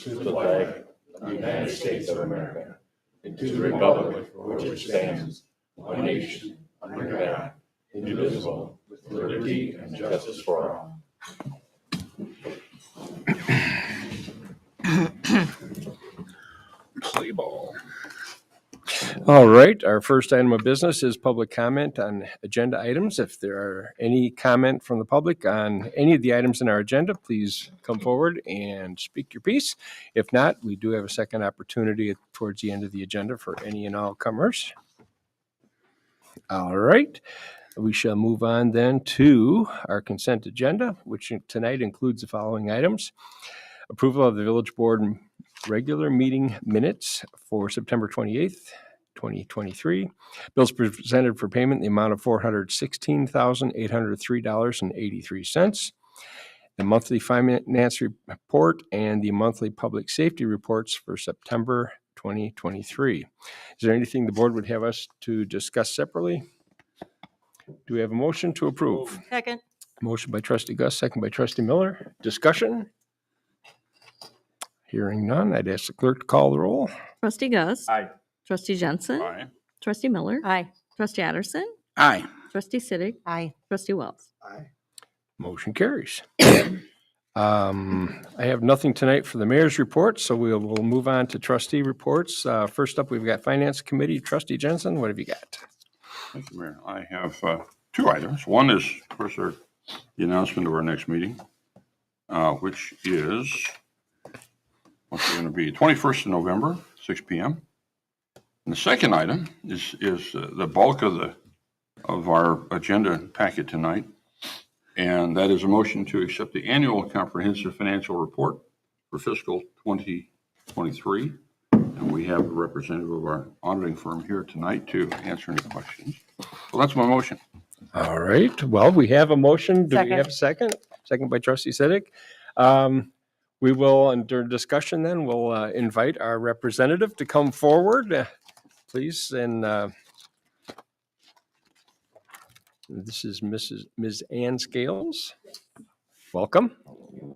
to the flag of the United States of America, and to the republic for which it stands, one nation, under God, indivisible, with liberty and justice for all. Play ball. All right, our first item of business is public comment on agenda items. If there are any comment from the public on any of the items in our agenda, please come forward and speak your piece. If not, we do have a second opportunity towards the end of the agenda for any and all comers. All right, we shall move on then to our consent agenda, which tonight includes the following items. Approval of the village board regular meeting minutes for September 28th, 2023. Bills presented for payment in the amount of $416,803.83. The monthly finance report and the monthly public safety reports for September 2023. Is there anything the board would have us to discuss separately? Do we have a motion to approve? Second. Motion by trustee Gus, second by trustee Miller. Discussion? Hearing none, I'd ask the clerk to call the roll. Trustee Gus. Aye. Trustee Jensen. Aye. Trustee Miller. Aye. Trustee Addison. Aye. Trustee Siddick. Aye. Trustee Wells. Aye. Motion carries. I have nothing tonight for the mayor's report, so we'll move on to trustee reports. First up, we've got Finance Committee. Trustee Jensen, what have you got? Thank you, Mayor. I have two items. One is, of course, the announcement of our next meeting, which is what's going to be 21st of November, 6 p.m. And the second item is the bulk of our agenda packet tonight, and that is a motion to accept the annual comprehensive financial report for fiscal 2023. And we have a representative of our auditing firm here tonight to answer any questions. So that's my motion. All right. Well, we have a motion. Do we Second. have a second? Second by trustee Siddick. We will, under discussion then, we'll invite our representative to come forward, please. And this is Ms. Ann Scales. Welcome. I'm here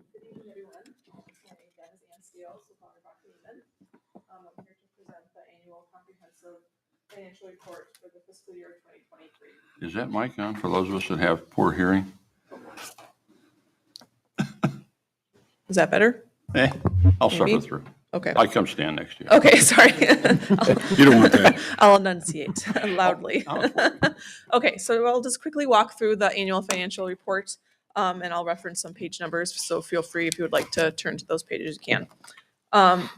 to present the annual comprehensive financial report for the fiscal year 2023. Is that mic on for those of us that have poor hearing? Is that better? I'll suffer Maybe. through. Okay. I come stand next to you. Okay, sorry. You don't want that. I'll enunciate loudly. Okay, so I'll just quickly walk through the annual financial report, and I'll reference some page numbers, so feel free if you would like to turn to those pages, you can.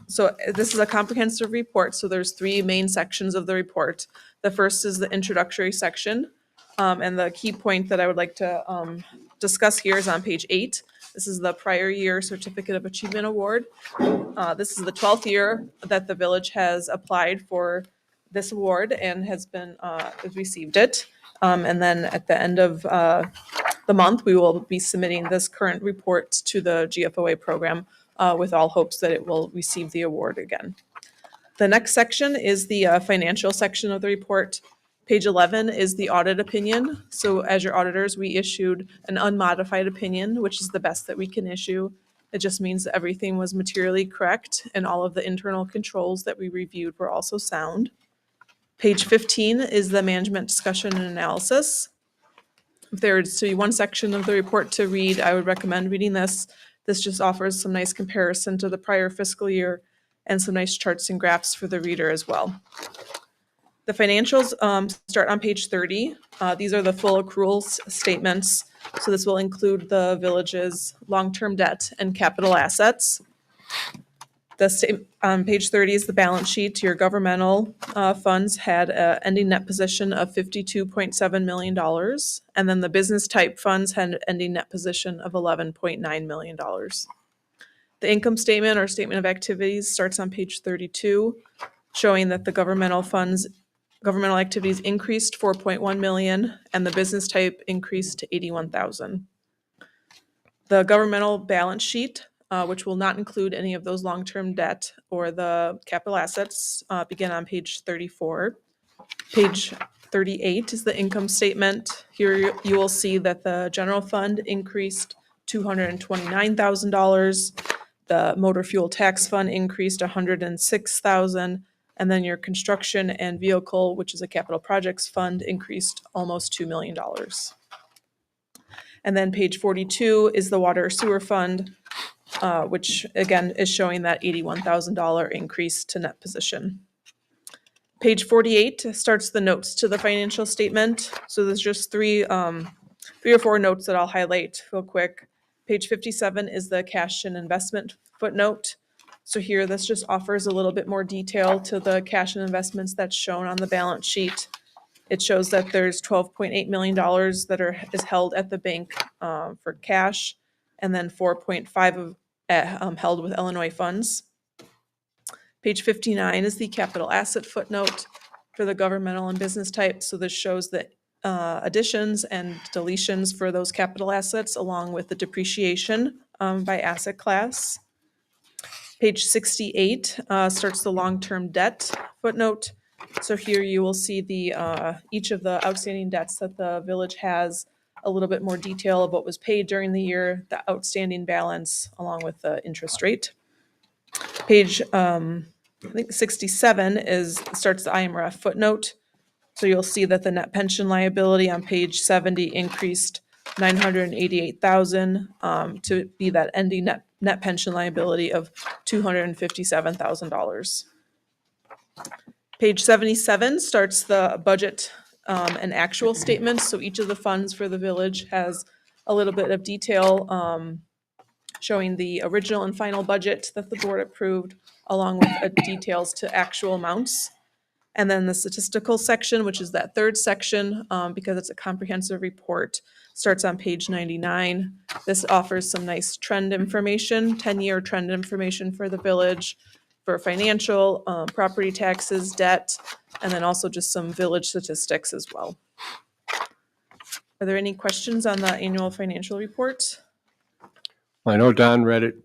So this is a comprehensive report, so there's three main sections of the report. The first is the introductory section, and the key point that I would like to discuss here is on page 8. This is the prior year Certificate of Achievement Award. This is the 12th year that the village has applied for this award and has received it. And then at the end of the month, we will be submitting this current report to the GFOA program with all hopes that it will receive the award again. The next section is the financial section of the report. Page 11 is the audit opinion. So as your auditors, we issued an unmodified opinion, which is the best that we can issue. It just means that everything was materially correct and all of the internal controls that we reviewed were also sound. Page 15 is the management discussion and analysis. If there is to be one section of the report to read, I would recommend reading this. This just offers some nice comparison to the prior fiscal year and some nice charts and graphs for the reader as well. The financials start on page 30. These are the full accruals statements. So this will include the village's long-term debt and capital assets. On page 30 is the balance sheet. Your governmental funds had an ending net position of $52.7 million. And then the business type funds had an ending net position of $11.9 million. The income statement or statement of activities starts on page 32, showing that the governmental activities increased 4.1 million and the business type increased to 81,000. The governmental balance sheet, which will not include any of those long-term debt or the capital assets, begin on page 34. Page 38 is the income statement. Here you will see that the general fund increased $229,000. The motor fuel tax fund increased 106,000. And then your construction and vehicle, which is a capital projects fund, increased almost $2 million. And then page 42 is the water sewer fund, which again is showing that $81,000 increase to net position. Page 48 starts the notes to the financial statement. So there's just three or four notes that I'll highlight real quick. Page 57 is the cash and investment footnote. So here, this just offers a little bit more detail to the cash and investments that's shown on the balance sheet. It shows that there's $12.8 million that is held at the bank for cash, and then 4.5 of held with Illinois funds. Page 59 is the capital asset footnote for the governmental and business type. So this shows the additions and deletions for those capital assets, along with the depreciation by asset class. Page 68 starts the long-term debt footnote. So here you will see the each of the outstanding debts that the village has, a little bit more detail of what was paid during the year, the outstanding balance, along with the interest rate. Page I think 67 starts the IMRF footnote. So you'll see that the net pension liability on page 70 increased $988,000 to be that ending net pension liability of $257,000. Page 77 starts the budget and actual statements. So each of the funds for the village has a little bit of detail showing the original and final budget that the board approved, along with details to actual amounts. And then the statistical section, which is that third section, because it's a comprehensive report, starts on page 99. This offers some nice trend information, 10-year trend information for the village, for financial, property taxes, debt, and then also just some village statistics as well. Are there any questions on the annual financial report? I know Don read it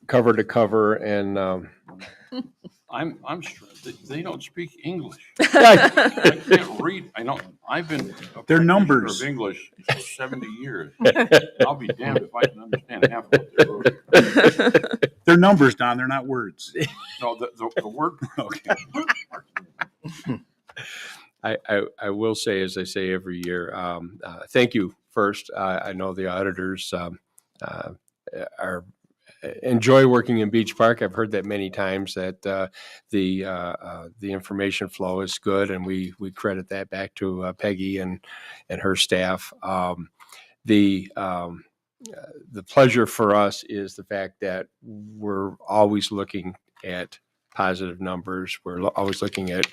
cover to cover, and I'm they don't speak English. I can't read. I know I've been a They're practitioner numbers. of English for 70 years. I'll be damned if I can understand half of what they're wrote. They're numbers, Don. They're not words. No, the word. Okay. I will say, as I say every year, thank you first. I know the auditors are enjoy working in Beach Park. I've heard that many times, that the information flow is good, and we credit that back to Peggy and her staff. The pleasure for us is the fact that we're always looking at positive numbers. We're always looking at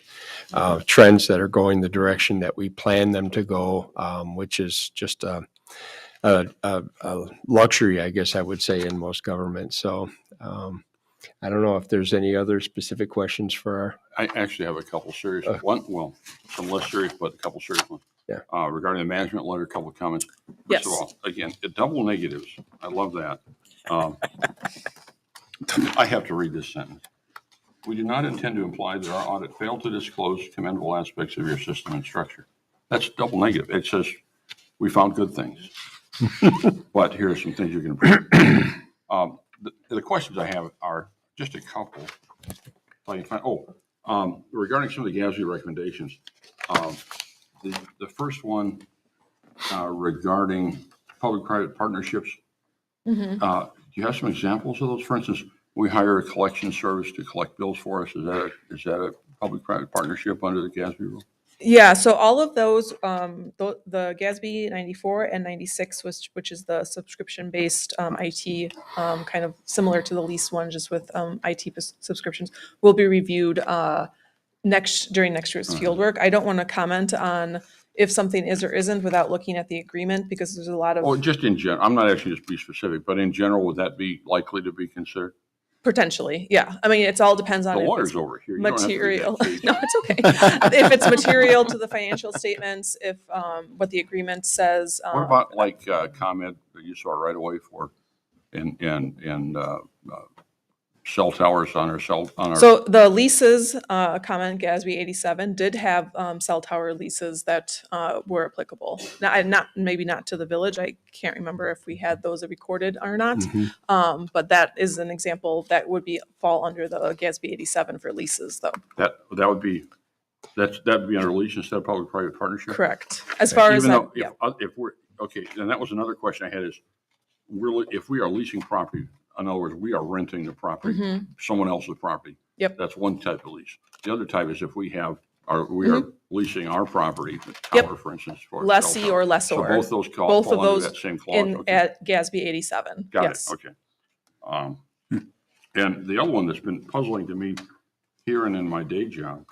trends that are going the direction that we plan them to go, which is just a luxury, I guess I would say, in most governments. So I don't know if there's any other specific questions for I actually have a couple serious one. Well, some less serious, but a couple serious ones. Yeah. Regarding the management letter, a couple of comments. Yes. First of all, again, double negatives. I love that. I have to read this sentence. We do not intend to imply that our audit failed to disclose commendable aspects of your system and structure. That's double negative. It says we found good things, but here are some things you can improve. The questions I have are just a couple. If I can find, regarding some of the GASB recommendations, the first one regarding public-private partnerships. Do you have some examples of those? For instance, we hire a collection service to collect bills for us. Is that a public-private partnership under the GASB rule? Yeah, so all of those, the GASB 94 and 96, which is the subscription-based IT, kind of similar to the lease one, just with IT subscriptions, will be reviewed during next year's fieldwork. I don't want to comment on if something is or isn't without looking at the agreement, because there's a lot of Well, just in general, I'm not asking you to be specific, but in general, would that be likely to be considered? potentially, yeah. I mean, it all depends on The if it's lawyer's over here. You don't have to read that material. page. No, it's okay. If it's material to the financial statements, if what the agreement says. What about like comment that you saw right away for and cell towers on our. So the leases, comment GASB 87 did have cell tower leases that were applicable. Maybe not to the village. I can't remember if we had those recorded or not. Mhm. But that is an example that would fall under the GASB 87 for leases, though. That would be, that'd be under lease instead of public-private partnership? Correct. As far as Even though, yeah. if we're, okay, and that was another question I had is, really, if we are leasing property, in other words, we are renting the property, Mhm. someone else's property. Yep. That's one type of lease. The other type is if we are leasing our property, the Yep. tower, for instance. for Lessee cell or tower. lessor. So both those fall Both of under those that same clause. in Okay. at GASB 87. Got Yes. it, okay. And the other one that's been puzzling to me here and in my day job,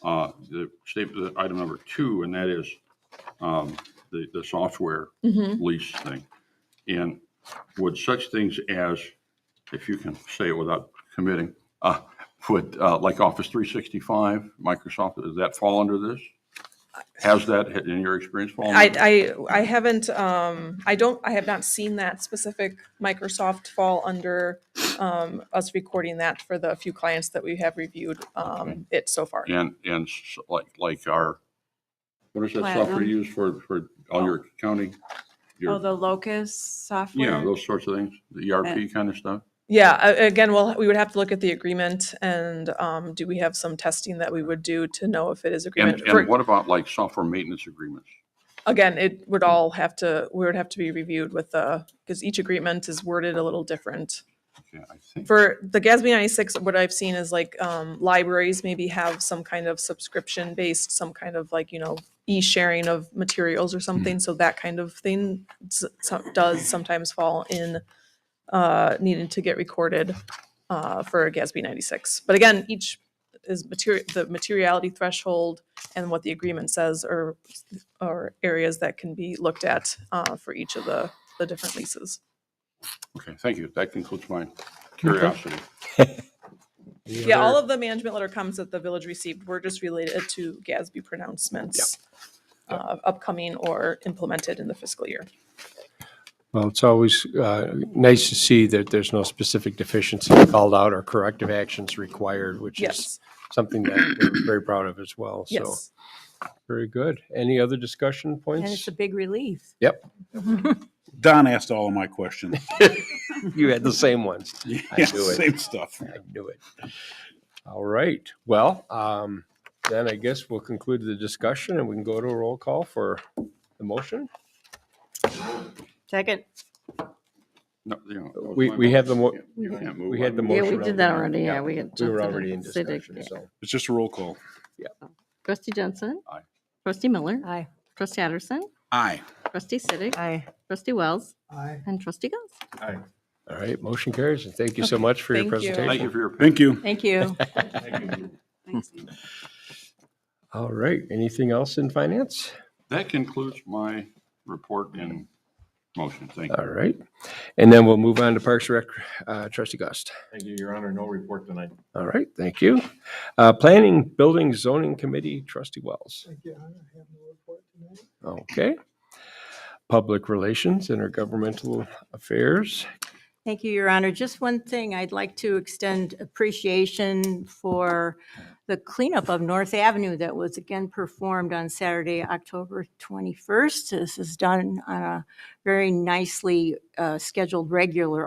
the item number 2, and that is the software Mhm. lease thing. And would such things as, if you can say it without committing, would like Office 365, Microsoft, does that fall under this? Has that, in your experience, fallen? I haven't, I have not seen that specific Microsoft fall under us recording that for the few clients that we have reviewed Okay. it so far. And like our, what is that software Platinum. you use for all your accounting? Your- Oh, the Locus software? Yeah, those sorts of things, the ERP kind of stuff? Yeah, again, we would have to look at the agreement and do we have some testing that we would do to know if it is agreement? And what about like software maintenance agreements? Again, it would all have to, we would have to be reviewed with because each agreement is worded a little different. Okay, I think, For the GASB 96, what I've seen is like libraries maybe have some kind of subscription based, some kind of like, e-sharing of materials or something. So that kind of thing does sometimes fall in needing to get recorded for GASB 96. But again, each is the materiality threshold and what the agreement says are areas that can be looked at for each of the different leases. okay, thank you. That concludes my curiosity. Yeah, all of the management letter comments that the village received were just related to GASB pronouncements, upcoming or implemented in the fiscal year. Well, it's always nice to see that there's no specific deficiency called out or corrective actions required, which is Yes, something that we're very proud of as well. So, yes. very good. Any other discussion And points? it's a big relief. Yep, Don asked all of my questions. you had the same ones. Yeah, knew it. same stuff. I knew it. All right. Well, then I guess we'll conclude the discussion and we can go to a roll call for the motion. Second. No, that was We- my we had the motion. You can't move we had the on. Yeah, motion we did that already. already. Yeah, Yeah, we We were already in Civic, discussion, yeah. so. It's just a roll call. Trustee Jensen. Aye. Trustee Miller. Aye. Trustee Addison. Aye. Trustee Sidik. Aye. Trustee Wells. Aye. And Trustee Goss. All right, motion carries, and thank you so much for your Thank you. presentation. Thank you for your. Thank you. Thank you. All right, anything else in finance? That concludes my report and motion. Thank you. All right, and then we'll move on to Parks and Rec, Trustee Gust. Thank you, Your Honor. No report tonight. All right, thank you. Planning, Building, Zoning Committee, Trustee Wells. Okay. Public Relations, Intergovernmental Affairs. Thank you, Your Honor. Just one thing, I'd like to extend appreciation for the cleanup of North Avenue that was again performed on Saturday, October 21st. This is done on a very nicely scheduled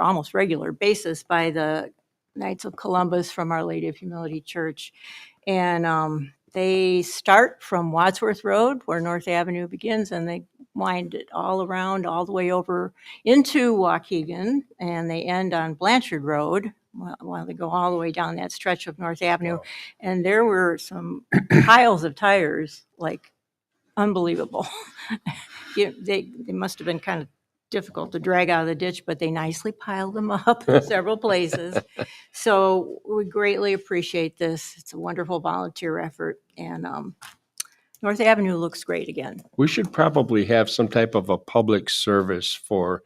almost regular basis by the Knights of Columbus from Our Lady of Humility Church. And they start from Wadsworth Road, where North Avenue begins, and they wind it all around, all the way over into Waukegan, and they end on Blanchard Road while they go all the way down that stretch of North Avenue. Wow. And there were some piles of tires, like unbelievable. They must have been kind of difficult to drag out of the ditch, but they nicely piled them up in several places. So we greatly appreciate this. It's a wonderful volunteer effort, and North Avenue looks great again. We should probably have some type of a public service for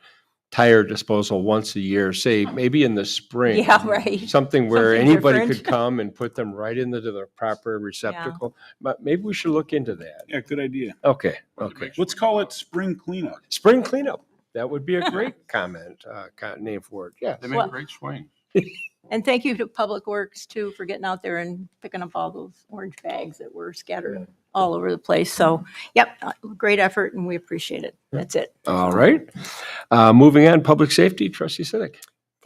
tire disposal once a year, say maybe in the spring. Yeah, right. Something where Something anybody different. could come and put them right into the proper receptacle. But maybe we should look into that. Yeah, good idea. Okay, okay. Let's call it spring cleanup. Spring cleanup. That would be a great name for it. Yeah. They make Well- great swings. And thank you to Public Works too for getting out there and picking up all those orange bags that were scattered all over the place. So, yep, great effort and we appreciate it. That's it. All right. Moving on, public safety, trustee Siddick.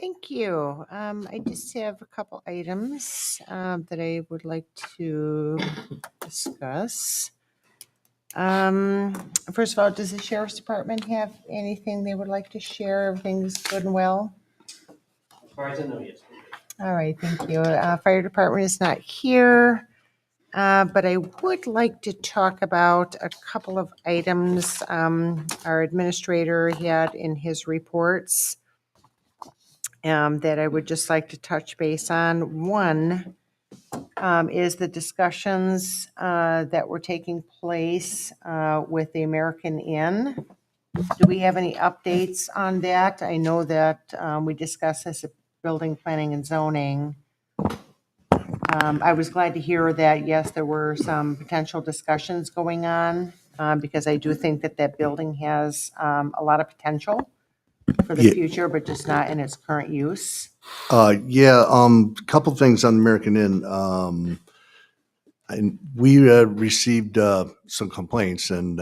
Thank you. I just have a couple items that I would like to discuss. First of all, does the sheriff's department have anything they would like to share? Everything's good and well? As far as I know, yes. All right, thank you. Fire department is not here, but I would like to talk about a couple of items our administrator had in his reports that I would just like to touch base on. One is the discussions that were taking place with the American Inn. Do we have any updates on that? I know that we discussed this at Building, Planning, and Zoning. I was glad to hear that, yes, there were some potential discussions going on because I do think that that building has a lot of potential for the Yeah. future, but just not in its current use. Couple things on American Inn. And we received some complaints, and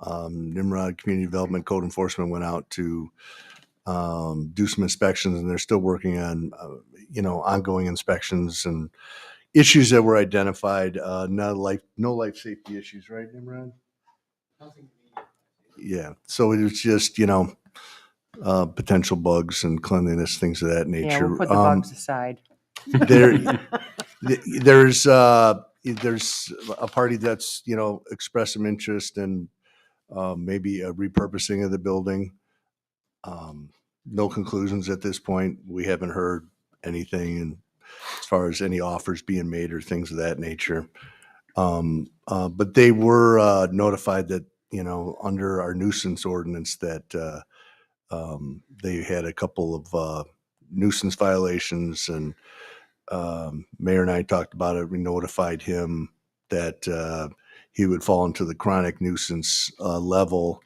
Nimrod Community Development Code Enforcement went out to do some inspections, and they're still working on, ongoing inspections and issues that were identified. No life safety issues, right, Nimrod? Yeah. So it was just, potential bugs and cleanliness, things of that nature. Yeah, we'll put the bugs aside. There, there's a party that's, expressed some interest in maybe a repurposing of the building. No conclusions at this point. We haven't heard anything and as far as any offers being made or things of that nature. But they were notified that, under our nuisance ordinance that they had a couple of nuisance violations, and Mayor and I talked about it. We notified him that he would fall into the chronic nuisance level.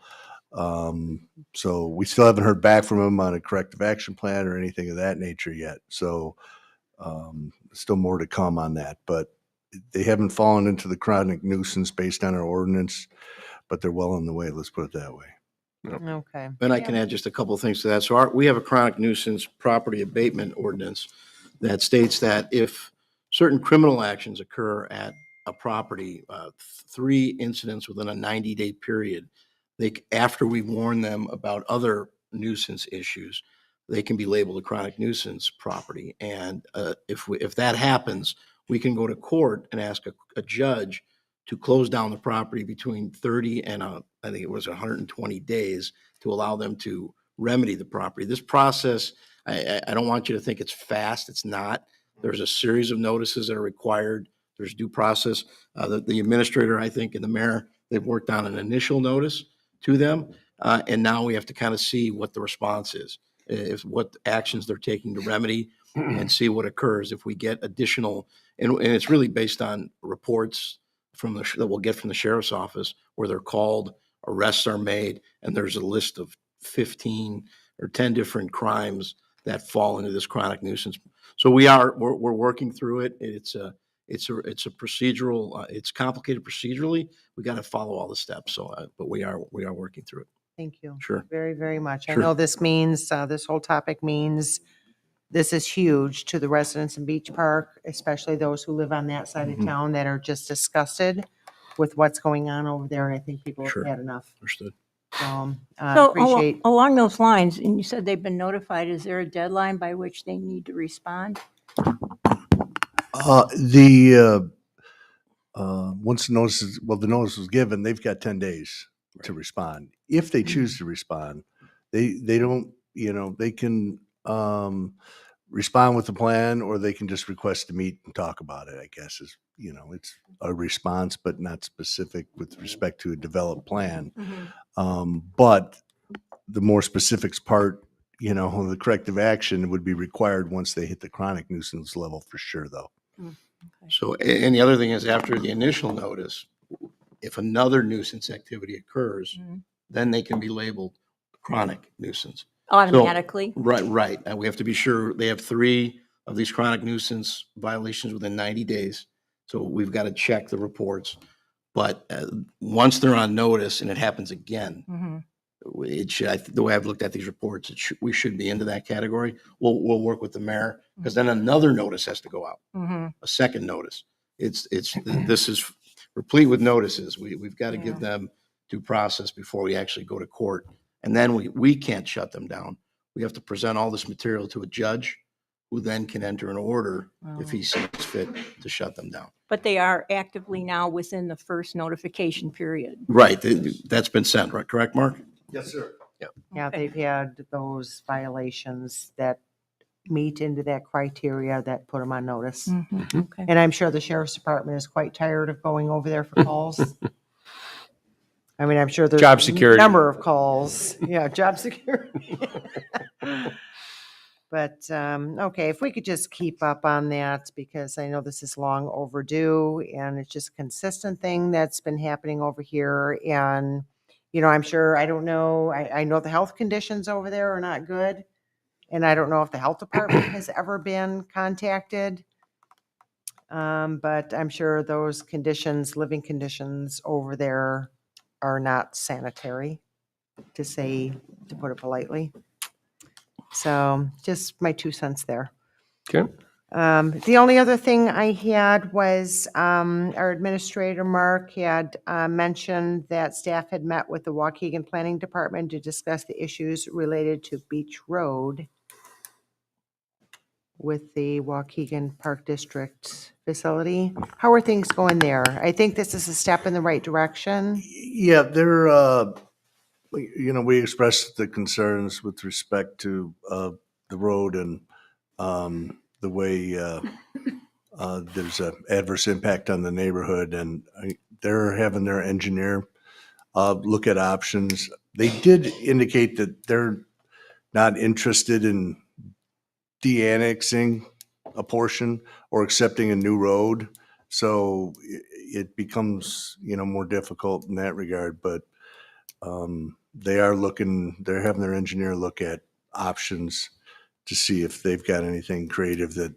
So we still haven't heard back from him on a corrective action plan or anything of that nature yet. So still more to come on that, but they haven't fallen into the chronic nuisance based on our ordinance, but they're well on the way. Let's put it that way. Okay. And I can add just a couple of things to that. So we have a chronic nuisance property abatement ordinance that states that if certain criminal actions occur at a property, 3 incidents within a 90-day period, after we warn them about other nuisance issues, they can be labeled a chronic nuisance property. And if that happens, we can go to court and ask a judge to close down the property between 30 and I think it was 120 days to allow them to remedy the property. This process, I don't want you to think it's fast. It's not. There's a series of notices that are required. There's due process. The administrator, I think, and the mayor, they've worked on an initial notice to them. And now we have to kind of see what the response is, what actions they're taking to remedy and see what occurs if we get additional. And it's really based on reports that we'll get from the sheriff's office where they're called, arrests are made, and there's a list of 15 or 10 different crimes that fall into this chronic nuisance. So we're working through it. It's a procedural, it's complicated procedurally. We got to follow all the steps. So, but we are working through it. Thank you. Sure. Very, very much. I Sure. know this means, this whole topic means this is huge to the residents in Beach Park, especially those who live on that side of town that are just disgusted with what's going on over there. And I think people have Sure. had enough. Understood. So Appreciate. along those lines, and you said they've been notified, is there a deadline by which they need to respond? Once the notice was given, they've got 10 days to respond. If they choose to respond, they don't, they can respond with the plan, or they can just request to meet and talk about it, I guess is, it's a response, but not specific with respect to a developed plan. But the more specifics part, the corrective action would be required once they hit the chronic nuisance level for sure, though. So, and the other thing is after the initial notice, if another nuisance activity occurs, then they can be labeled chronic nuisance. Automatically? Right. And we have to be sure they have 3 of these chronic nuisance violations within 90 days. So we've got to check the reports. But once they're on notice and it happens again, Mhm. it should, the way I've looked at these reports, we should be into that category. We'll work with the mayor, because then another notice has to go out, Mhm. a second notice. This is replete with notices. We've got to give them due process before we actually go to court. And then we can't shut them down. We have to present all this material to a judge, who then can enter an order if he sees fit to shut them down. But they are actively now within the first notification period. Right, that's been sent, right? Correct, Mark? Yes, sir. Yeah, Okay. they've had those violations that meet into that criteria that put them on notice. Mhm. Okay. And I'm sure the sheriff's department is quite tired of going over there for calls. I mean, I'm sure there's Job a security. number of calls. Yeah, job security. But, okay, if we could just keep up on that, because I know this is long overdue and it's just a consistent thing that's been happening over here. And, you know, I'm sure, I don't know, I know the health conditions over there are not good. And I don't know if the health department has ever been contacted. But I'm sure those conditions, living conditions over there are not sanitary, to put it politely. So just my 2 cents there. Okay. The only other thing I had was our administrator, Mark, had mentioned that staff had met with the Waukegan Planning Department to discuss the issues related to Beach Road with the Waukegan Park District facility. How are things going there? I think this is a step in the right direction. Yeah, they're, we expressed the concerns with respect to the road and the way there's an adverse impact on the neighborhood, and they're having their engineer look at options. They did indicate that they're not interested in de-annexing a portion or accepting a new road. So it becomes, more difficult in that regard, but they're having their engineer look at options to see if they've got anything creative that,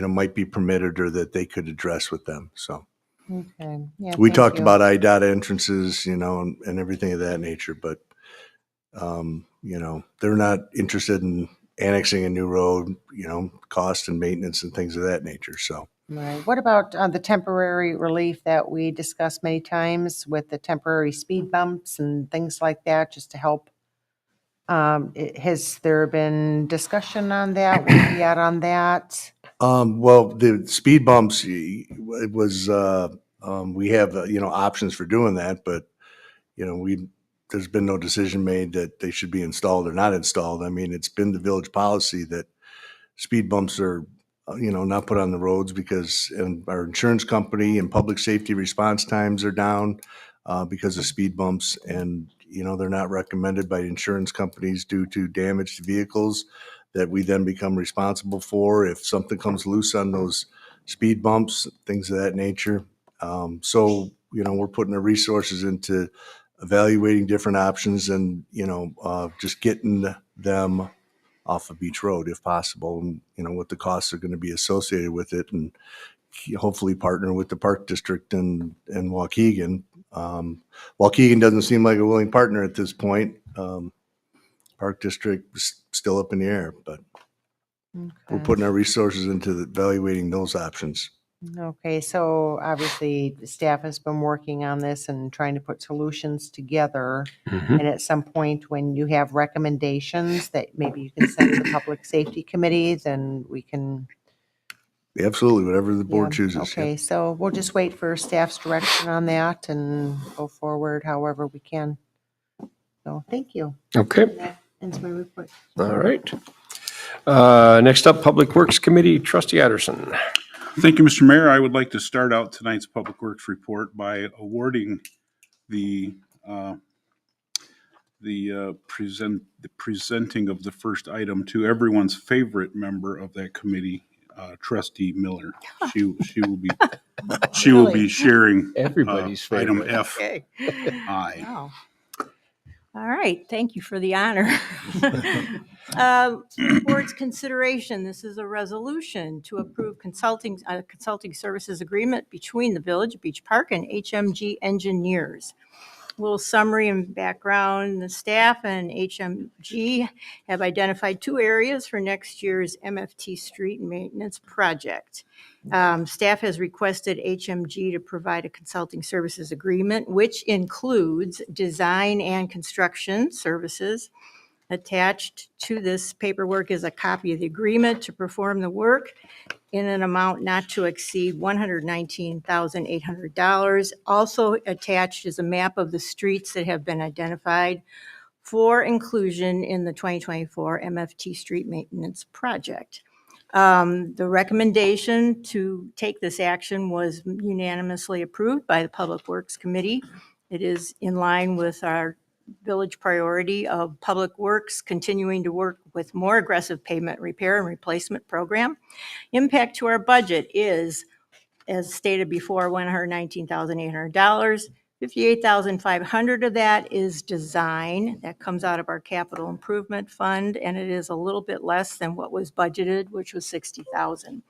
might be permitted or that they could address with them. So Okay. Yeah, we thank talked you. about IDOT entrances, and everything of that nature, but, they're not interested in annexing a new road, cost and maintenance and things of that nature. So Right. What about the temporary relief that we discussed many times with the temporary speed bumps and things like that, just to help? Has there been discussion on that? Where we at on that? well, the speed bumps, it was, we have, options for doing that, but, there's been no decision made that they should be installed or not installed. I mean, it's been the village policy that speed bumps are, not put on the roads because our insurance company and public safety response times are down because of speed bumps. And, they're not recommended by insurance companies due to damage to vehicles that we then become responsible for if something comes loose on those speed bumps, things of that nature. So, we're putting the resources into evaluating different options and, just getting them off of Beach Road if possible, and, what the costs are going to be associated with it, and hopefully partner with the Park District and Waukegan. Waukegan doesn't seem like a willing partner at this point. Park District is still up in the air, but we're Okay. putting our resources into evaluating those options. Okay, so obviously the staff has been working on this and trying to put solutions together. Mhm. And at some point, when you have recommendations that maybe you can send to the Public Safety Committee, then we can. Absolutely, whatever the board Yeah, chooses. yeah. Okay, so we'll just wait for staff's direction on that and go forward however we can. So, thank you. Okay. That ends my report. All right. Next up, Public Works Committee, Trustee Addison. Thank you, Mr. Mayor. I would like to start out tonight's Public Works report by awarding the presenting of the first item to everyone's favorite member of that committee, Trustee Miller. She will be sharing Everybody's item favorite. F. Okay. I. Wow. All right, thank you for the honor. Board's consideration, this is a resolution to approve a consulting services agreement between the Village of Beach Park and HMG Engineers. A little summary and background, the staff and HMG have identified 2 areas for next year's MFT street maintenance project. Staff has requested HMG to provide a consulting services agreement, which includes design and construction services. Attached to this paperwork is a copy of the agreement to perform the work in an amount not to exceed $119,800. Also attached is a map of the streets that have been identified for inclusion in the 2024 MFT street maintenance project. The recommendation to take this action was unanimously approved by the Public Works Committee. It is in line with our village priority of Public Works continuing to work with more aggressive pavement repair and replacement program. Impact to our budget is, as stated before, $119,800. $58,500 of that is design. That comes out of our capital improvement fund, and it is a little bit less than what was budgeted, which was $60,000.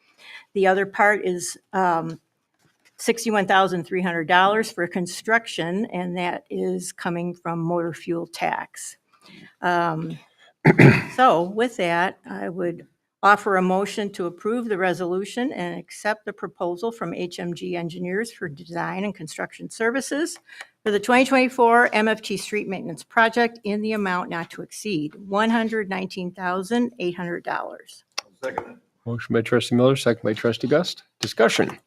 The other part is $61,300 for construction, and that is coming from motor fuel tax. So with that, I would offer a motion to approve the resolution and accept the proposal from HMG Engineers for design and construction services for the 2024 MFT street maintenance project in the amount not to exceed $119,800. Motion by trustee Miller, second by trustee Gust. Discussion.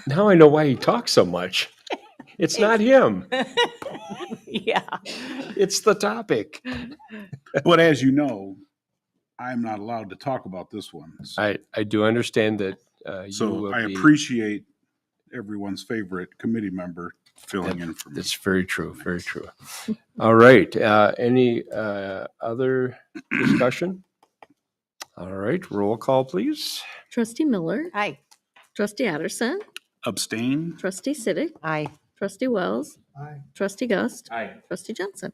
Now I know why he talks so much. It's not him. Yeah. It's the topic. But as you know, I'm not allowed to talk about this one. So, I do understand that you so will I be. appreciate everyone's favorite committee member filling in for me. That's very true, very true. All right, any other discussion? All right, roll call, please. Trustee Miller. Aye. Trustee Addison. Abstain? Trustee Siddick. Aye. Trustee Wells. Aye. Trustee Gust. Aye. Trustee Jensen.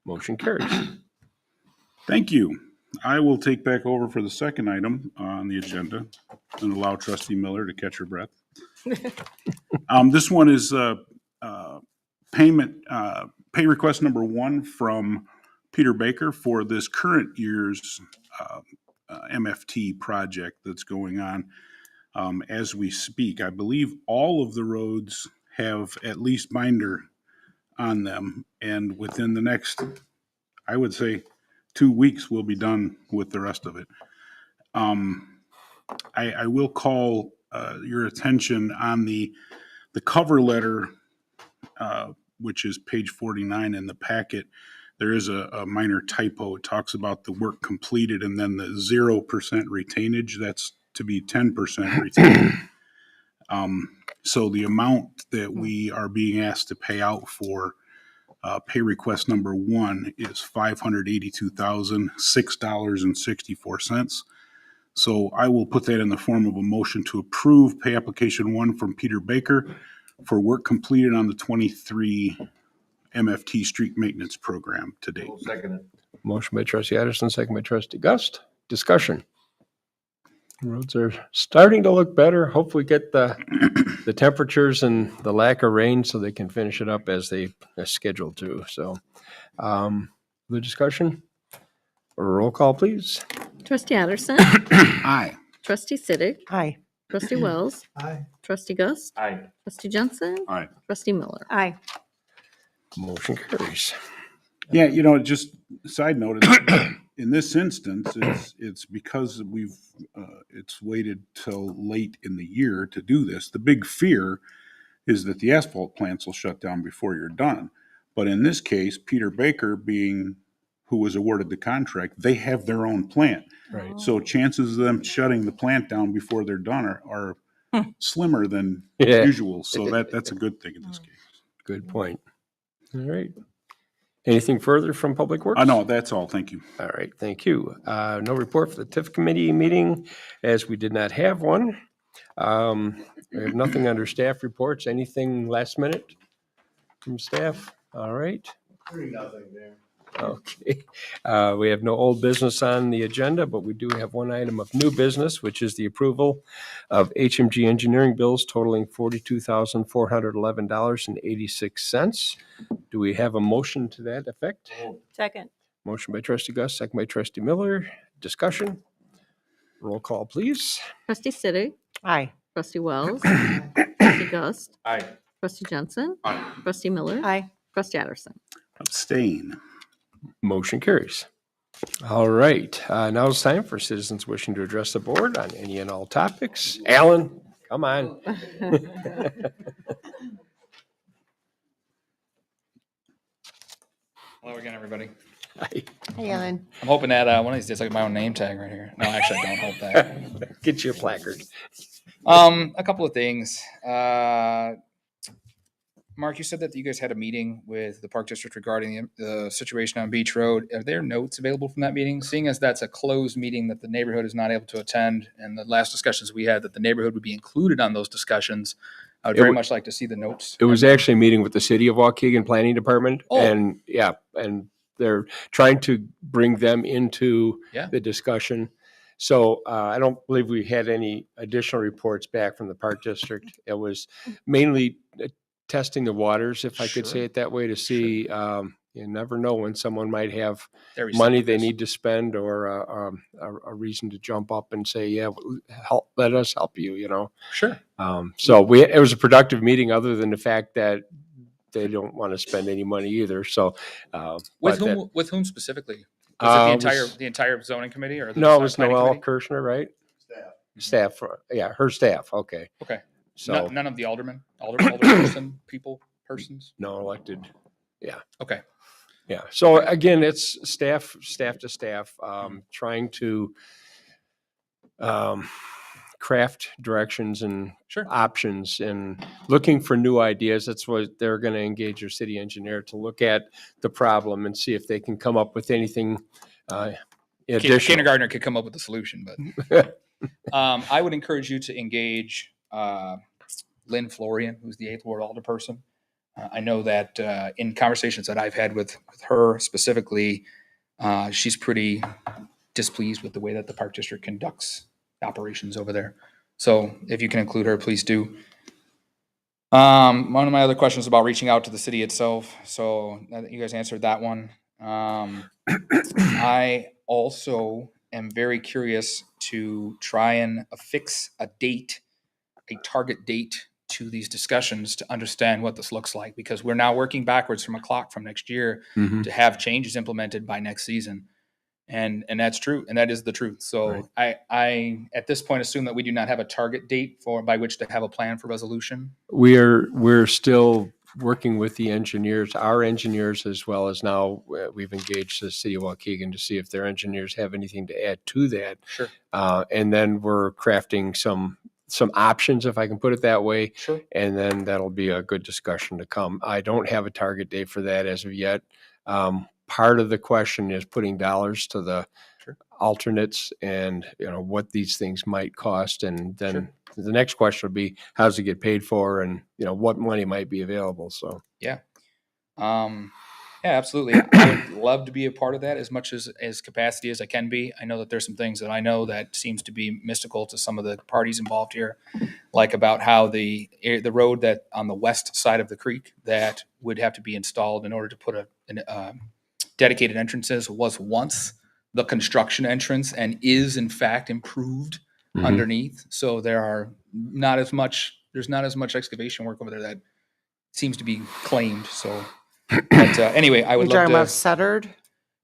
Motion carries. Thank you. I will take back over for the second item on the agenda and allow trustee Miller to catch her breath. This one is pay request number 1 from Peter Baker for this current year's MFT project that's going on as we speak. I believe all of the roads have at least binder on them, and within the next, I would say, 2 weeks, we'll be done with the rest of it. I will call your attention on the cover letter, which is page 49 in the packet. There is a minor typo. It talks about the work completed and then the 0% retainage. That's to be 10% retained. So the amount that we are being asked to pay out for pay request number 1 is $582,006.64. So I will put that in the form of a motion to approve pay application 1 from Peter Baker for work completed on the 23 MFT street maintenance program to date. Second it. Motion by trustee Addison, second by trustee Gust. Discussion. Roads are starting to look better. Hopefully get the temperatures and the lack of rain so they can finish it up as they are scheduled to. So the discussion. Roll call, please. Trustee Addison. Aye. Trustee Siddick. Aye. Trustee Wells. Aye. Trustee Gust. Aye. Trustee Jensen. Aye. Trustee Miller. Aye. Motion carries. Yeah, just side note, in this instance, it's because it's waited till late in the year to do this. The big fear is that the asphalt plants will shut down before you're done. But in this case, Peter Baker being who was awarded the contract, they have their own plant. Right. So chances of them shutting the plant down before they're done are slimmer than Yeah. usual. So that's a good thing in this case. Good point. All right. Anything further from Public Works? No, that's all. Thank you. All right, thank you. No report for the TIF committee meeting, as we did not have one. We have nothing under staff reports. Anything last minute? from staff? All right. Nothing there. Okay. We have no old business on the agenda, but we do have one item of new business, which is the approval of HMG engineering bills totaling $42,411.86. Do we have a motion to that effect? Second. Motion by trustee Gus, second by trustee Miller. Discussion? Roll call, please. Trustee City, Aye. trustee Wells, trustee Gust, Aye. trustee Jensen, Aye. trustee Miller, Aye. trustee Addison. Abstain. Motion carries. All right, now it's time for citizens wishing to address the board on any and all topics. Alan, come on. Hello again, everybody. Hi. Hey, Ellen. I'm hoping that one of these days I get my own name tag right here. No, actually, I don't hope that. Get you a placard. A couple of things. Mark, you said that you guys had a meeting with the Park District regarding the situation on Beach Road. Are there notes available from that meeting? Seeing as that's a closed meeting that the neighborhood is not able to attend, and the last discussions we had that the neighborhood would be included on those discussions, I would It very wa- much like to see the notes. It was actually a meeting with the city of Waukegan Planning Department. Oh. And and they're trying to bring them into Yeah. the discussion. So I don't believe we had any additional reports back from the Park District. It was mainly testing the waters, if I could say Sure. it that way, to see, you never know when someone might have Their money they receptiveness. need to spend or a reason to jump up and say, yeah, let us help you, you know? Sure. So it was a productive meeting other than the fact that they don't want to spend any money either. So, With but whom? With whom specifically? Was it it was- the entire zoning committee or the no, it was planning Noel committee? Kirshner, right? Staff, yeah, her staff. Okay. Okay. So None of the alderperson, persons. no elected. Okay. Yeah. So again, it's staff to staff, trying to craft directions and Sure. options and looking for new ideas. That's what they're going to engage their city engineer to look at the problem and see if they can come up with anything additional. Kindergartner could come up with a solution, but I would encourage you to engage Lynn Florian, who's the 8th Ward alderperson. I know that in conversations that I've had with her specifically, she's pretty displeased with the way that the Park District conducts operations over there. So if you can include her, please do. One of my other questions about reaching out to the city itself. So you guys answered that one. I also am very curious to try and affix a date, a target date to these discussions to understand what this looks like, because we're now working backwards from a clock from next year Mhm. to have changes implemented by next season. And that's true. And that is the truth. So Right. I at this point assume that we do not have a target date by which to have a plan for resolution. We're still working with the engineers, our engineers, as well as now we've engaged the city of Waukegan to see if their engineers have anything to add to that. Sure. And then we're crafting some options, if I can put it that way. Sure. And then that'll be a good discussion to come. I don't have a target date for that as of yet. Part of the question is putting dollars to the Sure. alternates and, what these things might cost. And then Sure. the next question would be, how does it get paid for and, what money might be available? So, Yeah. Yeah, absolutely. I would love to be a part of that as much as capacity as I can be. I know that there's some things that I know that seems to be mystical to some of the parties involved here, like about how the road that on the west side of the creek that would have to be installed in order to put dedicated entrances was once the construction entrance and is in fact improved Mhm. underneath. So there's not as much excavation work over there that seems to be claimed. So, but anyway, I would You're love talking about to. Suttard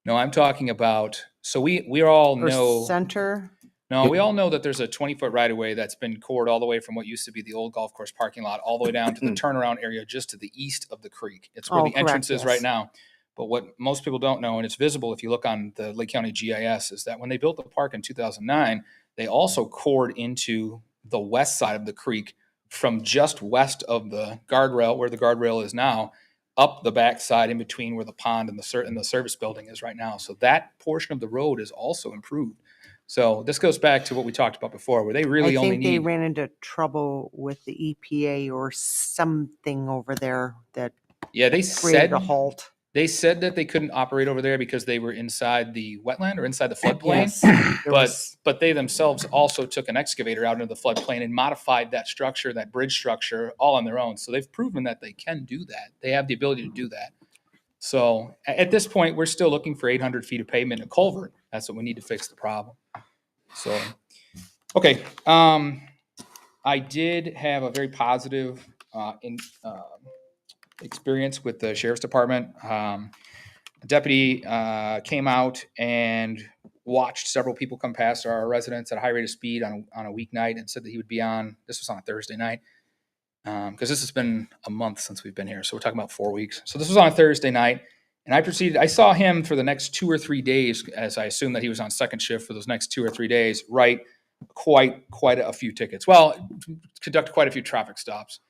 No, I'm talking about. So we all or know. Center? No, we all know that there's a 20-foot right of way that's been cored all the way from what used to be the old golf course parking lot all the way down to the turnaround area just to the east of the creek. It's where Oh, the entrance correct, is right yes. now. But what most people don't know, and it's visible if you look on the Lake County GIS, is that when they built the park in 2009, they also cored into the west side of the creek from just west of the guardrail, where the guardrail is now, up the backside in between where the pond and the service building is right now. So that portion of the road is also improved. So this goes back to what we talked about before, where they really I only think they need. ran into trouble with the EPA or something over there that Yeah, they created said a halt. they said that they couldn't operate over there because they were inside the wetland or inside the floodplain. Yes, there was- But they themselves also took an excavator out into the floodplain and modified that structure, that bridge structure, all on their own. So they've proven that they can do that. They have the ability to do that. So at this point, we're still looking for 800 feet of pavement and a culvert. That's what we need to fix the problem. So, okay. I did have a very positive experience with the sheriff's department. A deputy came out and watched several people come past our residence at a high rate of speed on a weeknight and said that he would be on. This was on a Thursday night because this has been a month since we've been here. So we're talking about 4 weeks. So this was on a Thursday night. And I saw him for the next 2 or 3 days, as I assumed that he was on second shift for those next 2 or 3 days, write quite a few tickets. Well, conduct quite a few traffic stops.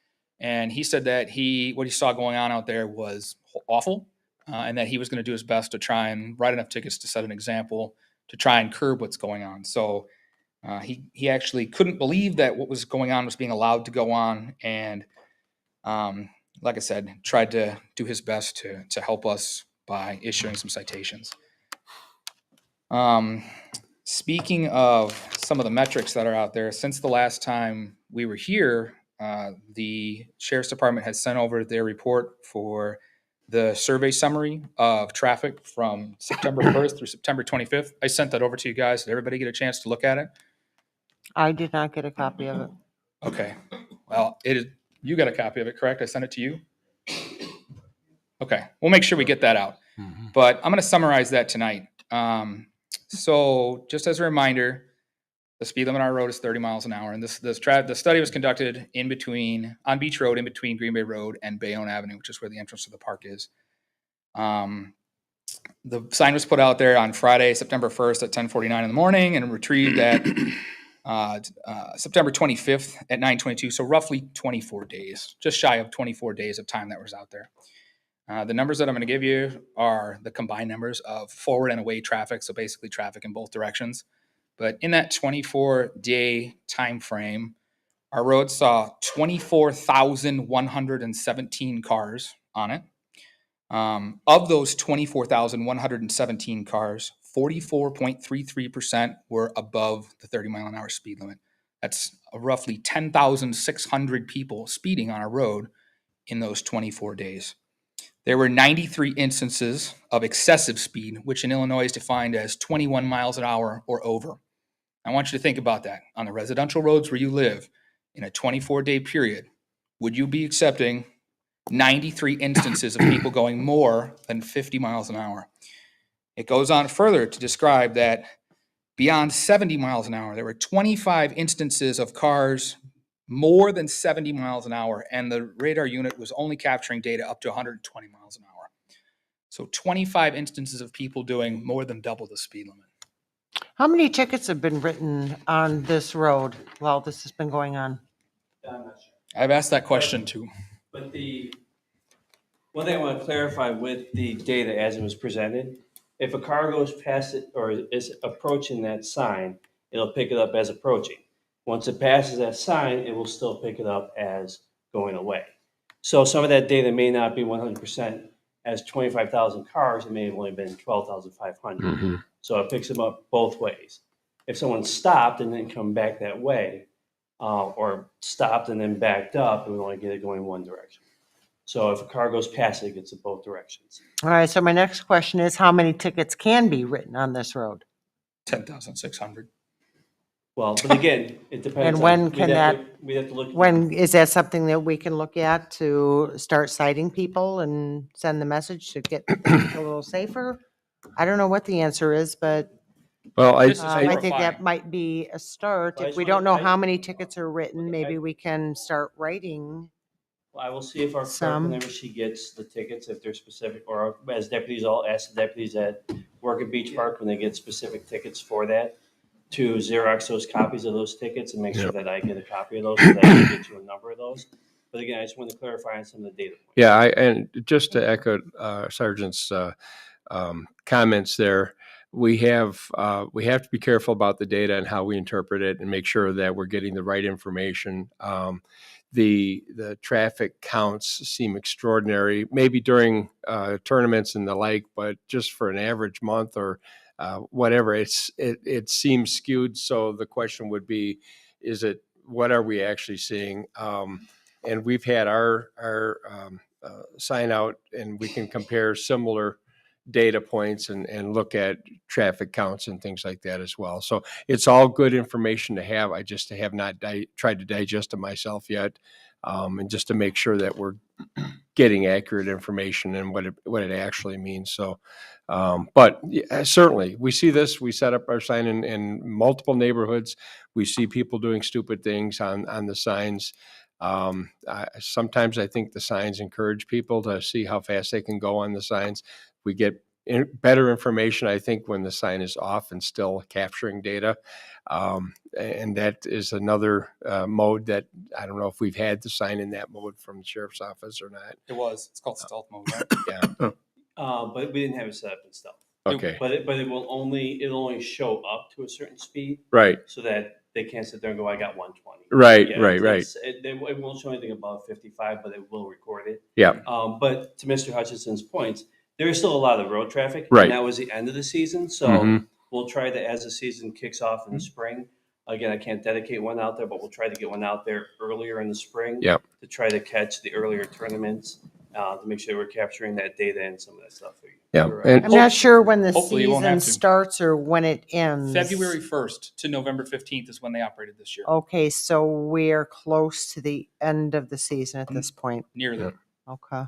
And he said that what he saw going on out there was awful, and that he was going to do his best to try and write enough tickets to set an example to try and curb what's going on. So he actually couldn't believe that what was going on was being allowed to go on, and like I said, tried to do his best to help us by issuing some citations. Speaking of some of the metrics that are out there, since the last time we were here, the Sheriff's Department has sent over their report for the survey summary of traffic from September 1st through September 25th. I sent that over to you guys. Did everybody get a chance to look at it? I did not get a copy of it. Okay. Well, you got a copy of it, correct? I sent it to you? Okay. We'll make sure we get that out. But I'm going to summarize that tonight. So just as a reminder, the speed limit on our road is 30 miles an hour. And the study was conducted on Beach Road, in between Green Bay Road and Bayonne Avenue, which is where the entrance to the park is. The sign was put out there on Friday, September 1st at 10:49 in the morning, and retrieved at September 25th at 9:22. So roughly 24 days, just shy of 24 days of time that was out there. The numbers that I'm going to give you are the combined numbers of forward and away traffic, so basically traffic in both directions. But in that 24-day time frame, our road saw 24,117 cars on it. Of those 24,117 cars, 44.33% were above the 30-mile-an-hour speed limit. That's roughly 10,600 people speeding on our road in those 24 days. There were 93 instances of excessive speed, which in Illinois is defined as 21 miles an hour or over. I want you to think about that. On the residential roads where you live, in a 24-day period, would you be accepting 93 instances of people going more than 50 miles an hour? It goes on further to describe that beyond 70 miles an hour, there were 25 instances of cars more than 70 miles an hour, and the radar unit was only capturing data up to 120 miles an hour. So 25 instances of people doing more than double the speed limit. How many tickets have been written on this road while this has been going on? I've asked that question too. But the one thing I want to clarify with the data as it was presented, if a car goes past it or is approaching that sign, it'll pick it up as approaching. Once it passes that sign, it will still pick it up as going away. So some of that data may not be 100% as 25,000 cars. It may have only been 12,500. So it picks them up both ways. If someone stopped and then come back that way, or stopped and then backed up, it would only get it going one direction. So if a car goes past it, it gets it both directions. All right, so my next question is, how many tickets can be written on this road? 10,600. Well, but again, it depends. And when on, can we'd have to look. When, is that something that we can look at to start citing people and send the message to get things a little safer? I don't know what the answer is, but Well, This is I think horrifying. that might be a start. Well, I If we just don't wanna- know how many tickets are written, maybe we can start writing. Well, I will see if our clerk, Some. whenever she gets the tickets, if they're specific, or as deputies, I'll ask the deputies that work at Beach Park when they get specific tickets for that, to Xerox those copies of those tickets and make sure that I get a copy of those, so that I can get you a number of those. But again, I just want to clarify on some of the data points. yeah, and just to echo Sergeant's comments there, we have to be careful about the data and how we interpret it and make sure that we're getting the right information. the traffic counts seem extraordinary, maybe during tournaments and the like, but just for an average month or whatever, it seems skewed. So the question would be, what are we actually seeing? And we've had our sign out, and we can compare similar data points and look at traffic counts and things like that as well. So it's all good information to have. I just have not tried to digest it myself yet, and just to make sure that we're getting accurate information and what it actually means. So, but yeah, certainly we see this. We set up our sign in multiple neighborhoods. We see people doing stupid things on the signs. Sometimes I think the signs encourage people to see how fast they can go on the signs. We get better information, I think, when the sign is off and still capturing data. And that is another mode that I don't know if we've had the sign in that mode from the sheriff's office or not. It was. It's called stealth mode, right? Yeah. But we didn't have it set up in stealth. Okay. But it'll only show up to a certain speed Right. so that they can't sit there and go, I got 120. Right. Yeah, Right. It won't show anything above 55, but it will record it. Yeah. But to Mr. Hutchinson's points, there is still a lot of road traffic. Right. And that was the end of the season. So Mhm. we'll try to, as the season kicks off in the spring, again, I can't dedicate one out there, but we'll try to get one out there earlier in the spring. Yep. To try to catch the earlier tournaments, to make sure we're capturing that data and some of that stuff for you. Yeah, For, and- I'm not sure when the Hopefully you won't season have to. starts or when it ends. February 1st to November 15th is when they operated this year. Okay, so we're close to the end of the season at this point. Nearly. Okay,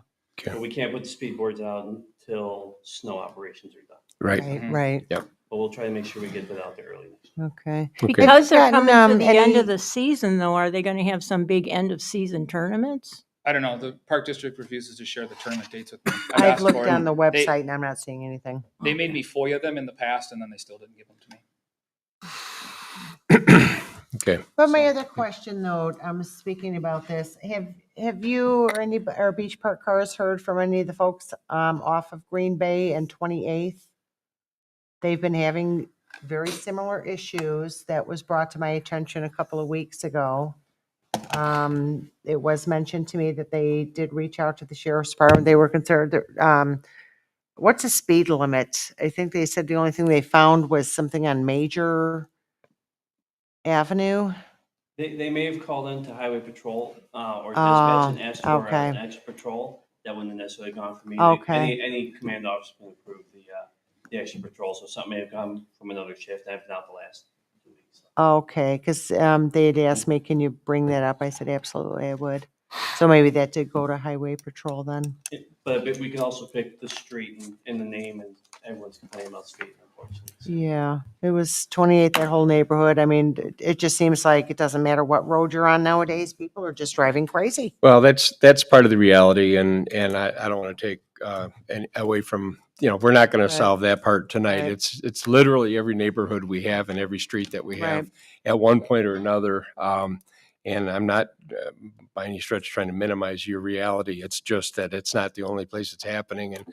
But we can't put the speed boards out until snow operations are done. Right. right, Mhm. right, But we'll try to make sure we get that out there early. okay. Because they're gotten, coming to the end any- of the season, though, are they going to have some big end of season tournaments? I don't know. The Park District refuses to share the tournament dates with me. I've asked looked for it. on the They- website and I'm not seeing anything. They made me FOIA them in the past, and then they still didn't give them to me. Okay. But my other question though, I'm speaking about this, have you or any, or Beach Park Cars heard from any of the folks off of Green Bay and 28th? They've been having very similar issues that was brought to my attention a couple of weeks ago. It was mentioned to me that they did reach out to the sheriff's department. They were concerned, what's the speed limit? I think they said the only thing they found was something on Major Avenue. They may have called into Highway Patrol or dispatch and asked for okay. an extra patrol. That wouldn't have necessarily gone for me. Okay. Any command officer can approve the extra patrol. So something may have come from another shift. I've been out the last 2 weeks. Okay, because they had asked me, can you bring that up? I said, absolutely, I would. So maybe that did go to Highway Patrol then. But we can also pick the street and the name, and everyone's complaining about speed, unfortunately. So- Yeah, it was 28, that whole neighborhood. I mean, it just seems like it doesn't matter what road you're on nowadays. People are just driving crazy. Well, that's part of the reality, and I don't want to take away from, we're not going Right. to solve that part tonight. Right. It's literally every neighborhood we have and every street that we have Right. at one point or another. And I'm not by any stretch trying to minimize your reality. It's just that it's not the only place it's happening, and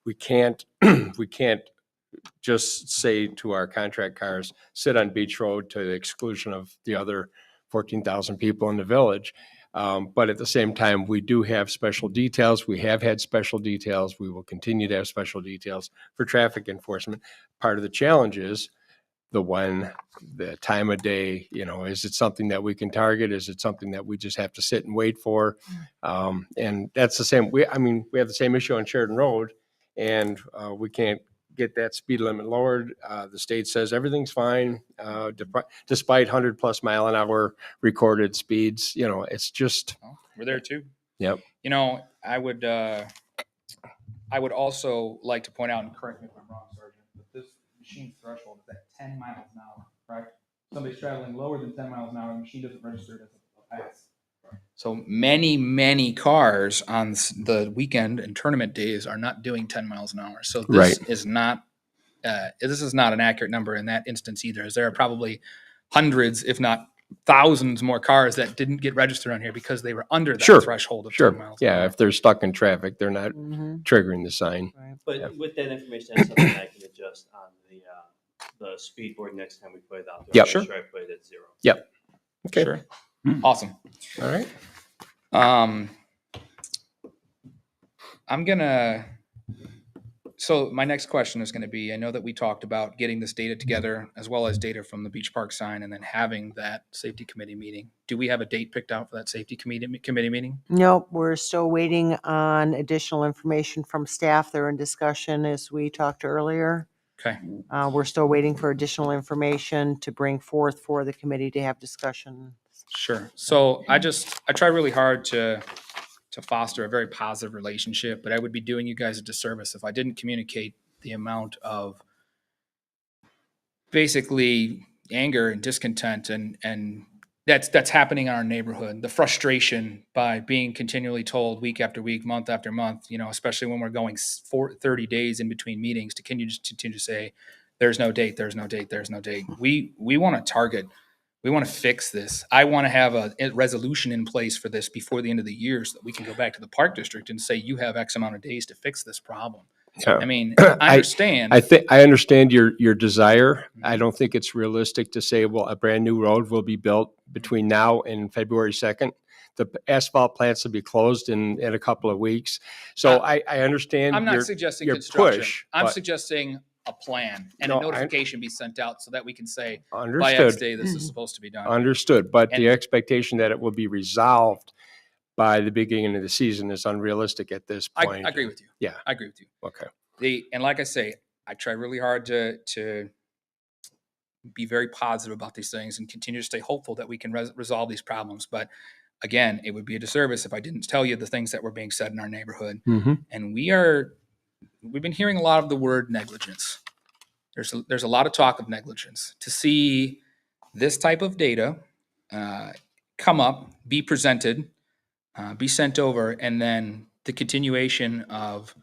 we can't just say to our contract cars, sit on Beach Road to the exclusion of the other 14,000 people in the village. But at the same time, we do have special details. We have had special details. We will continue to have special details for traffic enforcement. Part of the challenge is the time of day, is it something that we can target? Is it something that we just have to sit and wait for? And that's the same, we have the same issue on Sheridan Road, and we can't get that speed limit lowered. The state says everything's fine, despite 100+ mile an hour recorded speeds. It's just, Well, we're there too. yep. I would also like to point out, and correct me if I'm wrong, Sergeant, but this machine threshold is at 10 miles an hour, correct? Somebody's traveling lower than 10 miles an hour, the machine doesn't register it as a pass. So many cars on the weekend and tournament days are not doing 10 miles an hour. So this Right. is not an accurate number in that instance either, as there are probably hundreds, if not thousands more cars that didn't get registered on here because they were under that Sure. threshold of Sure. 10 miles an Yeah. hour. If they're stuck in traffic, they're not Mhm. triggering the sign. But Yeah. with that information, that's something I can adjust on the speed board next time we put it out there. Yep. I'll make Sure. sure I put it at 0. Okay. Sure. Hmm. Awesome. All right. So my next question is going to be, I know that we talked about getting this data together as well as data from the Beach Park sign and then having that safety committee meeting. Do we have a date picked out for that safety committee meeting? Nope, we're still waiting on additional information from staff. They're in discussion as we talked earlier. Okay. We're still waiting for additional information to bring forth for the committee to have discussion. Sure. So I try really hard to foster a very positive relationship, but I would be doing you guys a disservice if I didn't communicate the amount of basically anger and discontent and that's happening in our neighborhood. The frustration by being continually told week after week, month after month, especially when we're going 30 days in between meetings to continue to say, there's no date, there's no date, there's no date. We want to target. We want to fix this. I want to have a resolution in place for this before the end of the year so that we can go back to the park district and say, you have X amount of days to fix this problem. Yeah. I mean, I understand. I understand your desire. I don't think it's realistic to say, well, a brand new road will be built between now and February 2nd. The asphalt plants will be closed in a couple of weeks. So I understand. I'm not suggesting your construction. push, I'm but- suggesting a plan and No, a notification be sent out so that we can say by X Understood. day this is supposed to be done. Understood, but the And- expectation that it will be resolved by the beginning of the season is unrealistic at this I point. agree with you. Yeah. I agree with you. Okay. And like I say, I try really hard to be very positive about these things and continue to stay hopeful that we can resolve these problems. But again, it would be a disservice if I didn't tell you the things that were being said in our neighborhood. Mm-hmm. And we've been hearing a lot of the word negligence. There's a lot of talk of negligence. To see this type of data come up, be presented, be sent over, and then the continuation of,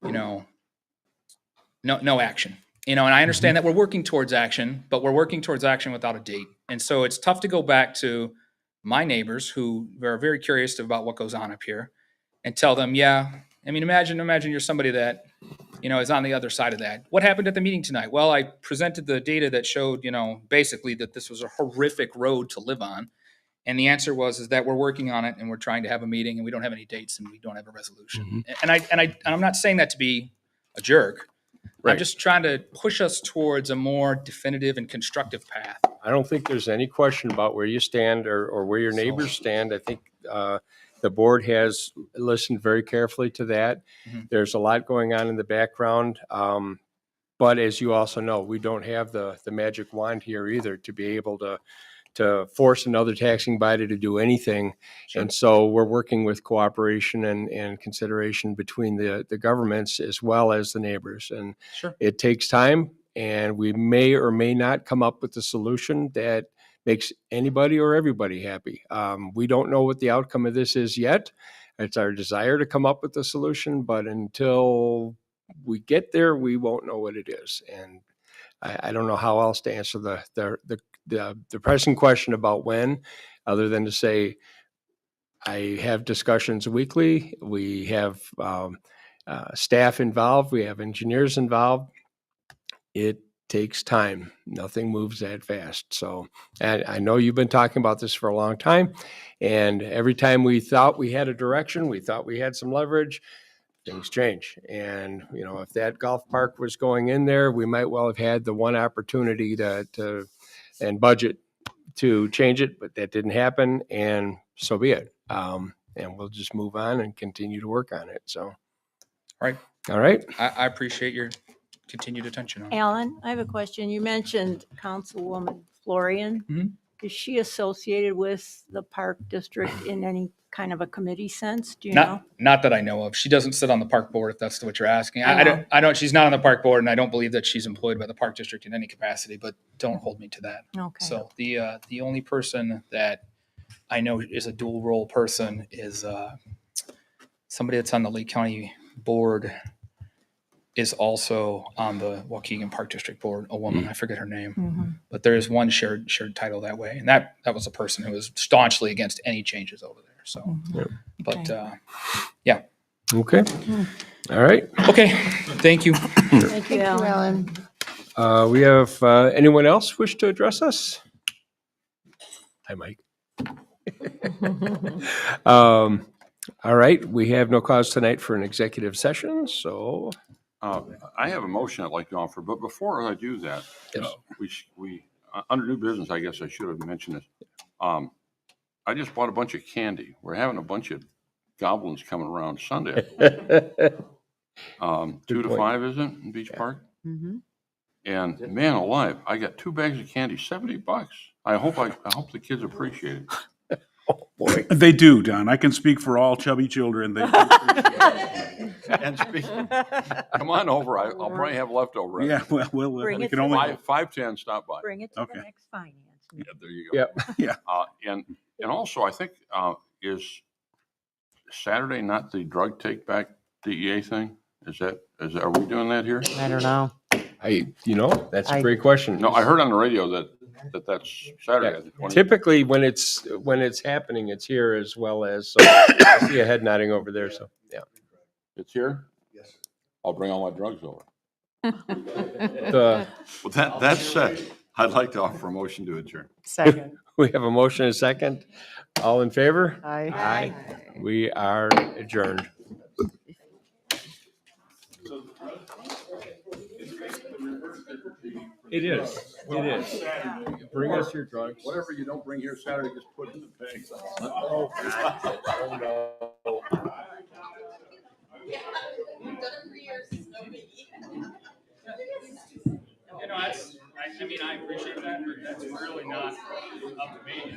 no action. And I understand that we're working towards action, but we're working towards action without a date. And so it's tough to go back to my neighbors who are very curious about what goes on up here and tell them, imagine you're somebody that, is on the other side of that. What happened at the meeting tonight? Well, I presented the data that showed, basically that this was a horrific road to live on. And the answer is that we're working on it and we're trying to have a meeting and we don't have any dates and we don't have a resolution. And I'm not saying that to be a jerk. Right. I'm just trying to push us towards a more definitive and constructive path. I don't think there's any question about where you stand or where your neighbors stand. I think the board has listened very carefully to that. Mhm. There's a lot going on in the background. But as you also know, we don't have the magic wand here either to be able to force another taxing body to do anything. Sure. And so we're working with cooperation and consideration between the governments as well as the neighbors. And Sure. it takes time, and we may or may not come up with a solution that makes anybody or everybody happy. We don't know what the outcome of this is yet. It's our desire to come up with a solution, but until we get there, we won't know what it is. And I don't know how else to answer the pressing question about when, other than to say, I have discussions weekly. We have staff involved. We have engineers involved. It takes time. Nothing moves that fast. So, and I know you've been talking about this for a long time. And every time we thought we had a direction, we thought we had some leverage, things change. And, if that golf park was going in there, we might well have had the one opportunity and budget to change it, but that didn't happen. And so be it. And we'll just move on and continue to work on it. So. Right. All right. I appreciate your continued attention on it. Alan, I have a question. You mentioned Councilwoman Florian. Mhm. Is she associated with the park district in any kind of a committee sense? Do you know? Not that I know of. She doesn't sit on the park board, if that's what you're asking. I know. I don't, she's not on the park board, and I don't believe that she's employed by the park district in any capacity, but don't hold me to that. Okay. So the only person that I know is a dual role person is somebody that's on the Lake County board is also on the Waukegan Park District board, a woman, I forget her name, Mhm. but there is one shared title that way. And that was a person who was staunchly against any changes over there. So, Mhm. but Okay. All right. okay. Thank you. Thank you, Thank you, Alan. Ellen. We have anyone else wish to address us? Hi, Mike. All right, we have no cause tonight for an executive session, so I have a motion I'd like to offer, but before I do that, Yes. under new business, I guess I should have mentioned this. I just bought a bunch of candy. We're having a bunch of goblins coming around Sunday. 2 to point. 5, is it, in Beach Park? And man alive, I got 2 bags of candy, $70. I hope the kids appreciate it. boy. They do, Don. I can speak for all chubby children. They do appreciate And come on over. I'll probably have leftover. it. Yeah, well, Bring we it can to only, 5:10, stop by. Bring it to Okay. the next finance. Yeah, there you go. Yep. yeah. And also, I think, is Saturday not the drug take back DEA thing? Are we doing that here? I don't know. That's a great question. No, I heard on the radio that's Saturday. the 20th. Typically, when it's happening, it's here as well as, so I see a head nodding over there, so, yeah. It's here? Yes. I'll bring all my drugs over. The- Well, that said, I'd like to offer a motion to adjourn. Second. We have a motion and a second. All in favor? Aye. Aye. We are adjourned. It is. It is. Bring us your drugs. Whatever you don't bring here Saturday, just put it in the bags. I appreciate that, but that's really not up to me,